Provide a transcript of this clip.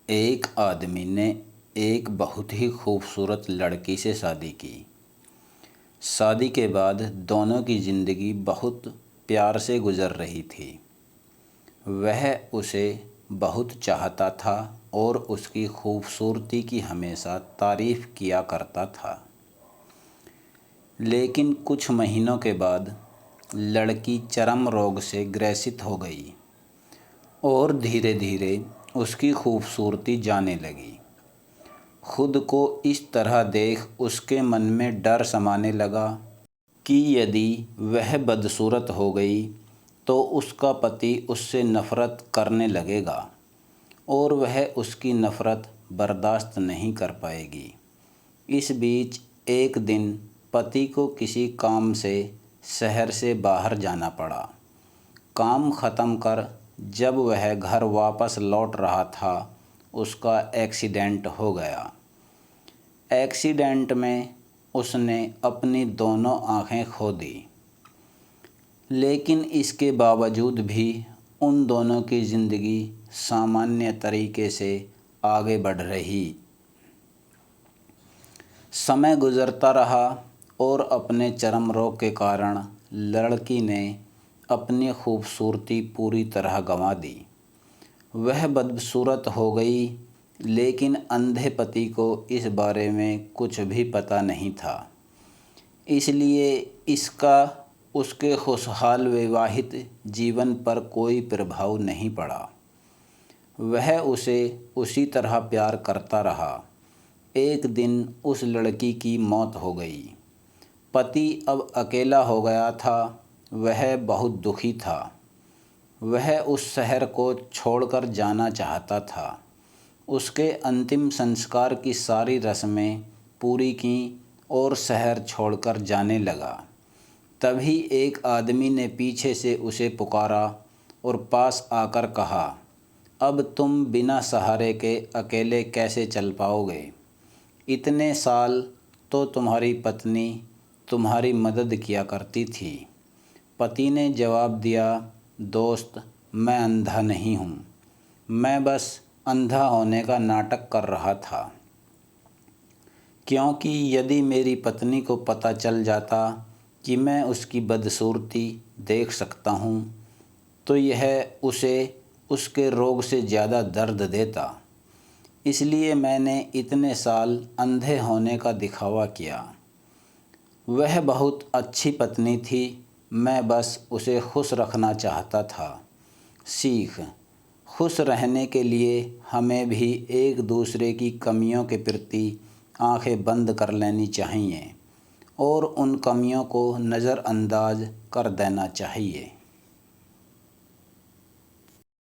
एक आदमी ने एक बहुत ही खूबसूरत लड़की से शादी की। शादी के बाद दोनों की ज़िंदगी बहुत प्यार से गुज़र रही थी। वह उसे बहुत चाहता था और उसकी खूबसूरती की हमेशा तारीफ़ किया करता था। लेकिन कुछ महीनों के बाद लड़की चर्म रोग से ग्रसित हो गई और धीरे धीरे उसकी खूबसूरती जाने लगी। खुद को इस तरह देख उसके मन में डर समाने लगा कि यदि वह बदसूरत हो गई तो उसका पति उससे नफ़रत करने लगेगा और वह उसकी नफ़रत बर्दाश्त नहीं कर पाएगी। इस बीच एक दिन पति को किसी काम से शहर से बाहर जाना पड़ा। काम ख़त्म कर जब वह घर वापस लौट रहा था, उसका एक्सीडेंट हो गया। एक्सीडेंट में उसने अपनी दोनों आँखें खो दी। लेकिन इसके बावजूद भी उन दोनों की ज़िंदगी सामान्य तरीके से आगे बढ़ रही। समय गुज़रता रहा और अपने चर्म रोग के कारण लड़की ने अपनी खूबसूरती पूरी तरह गंवा दी। वह बदसूरत हो गई, लेकिन अंधे पति को इस बारे में कुछ भी पता नहीं था। इसलिए इसका उसके खुशहाल वैवाहिक जीवन पर कोई प्रभाव नहीं पड़ा। वह उसे उसी तरह प्यार करता रहा। एक दिन उस लड़की की मौत हो गई। पति अब अकेला हो गया था। वह बहुत दुखी था। वह उस शहर को छोड़कर जाना चाहता था। उसके अंतिम संस्कार की सारी रस्में पूरी की और शहर छोड़कर जाने लगा। तभी एक आदमी ने पीछे से उसे पुकारा और पास आकर कहा, अब तुम बिना सहारे के अकेले कैसे चल पाओगे? इतने साल तो तुम्हारी पत्नी तुम्हारी मदद किया करती थी। पति ने जवाब दिया, दोस्त, मैं अंधा नहीं हूँ। मैं बस अंधा होने का नाटक कर रहा था, क्योंकि यदि मेरी पत्नी को पता चल जाता कि मैं उसकी बदसूरती देख सकता हूँ तो यह उसे उसके रोग से ज़्यादा दर्द देता। इसलिए मैंने इतने साल अंधे होने का दिखावा किया। वह बहुत अच्छी पत्नी थी। मैं बस उसे खुश रखना चाहता था। सीख: खुश रहने के लिए हमें भी एक दूसरे की कमियों के प्रति आंखें बंद कर लेनी चाहिए और उन कमियों को नज़रअंदाज कर देना चाहिए।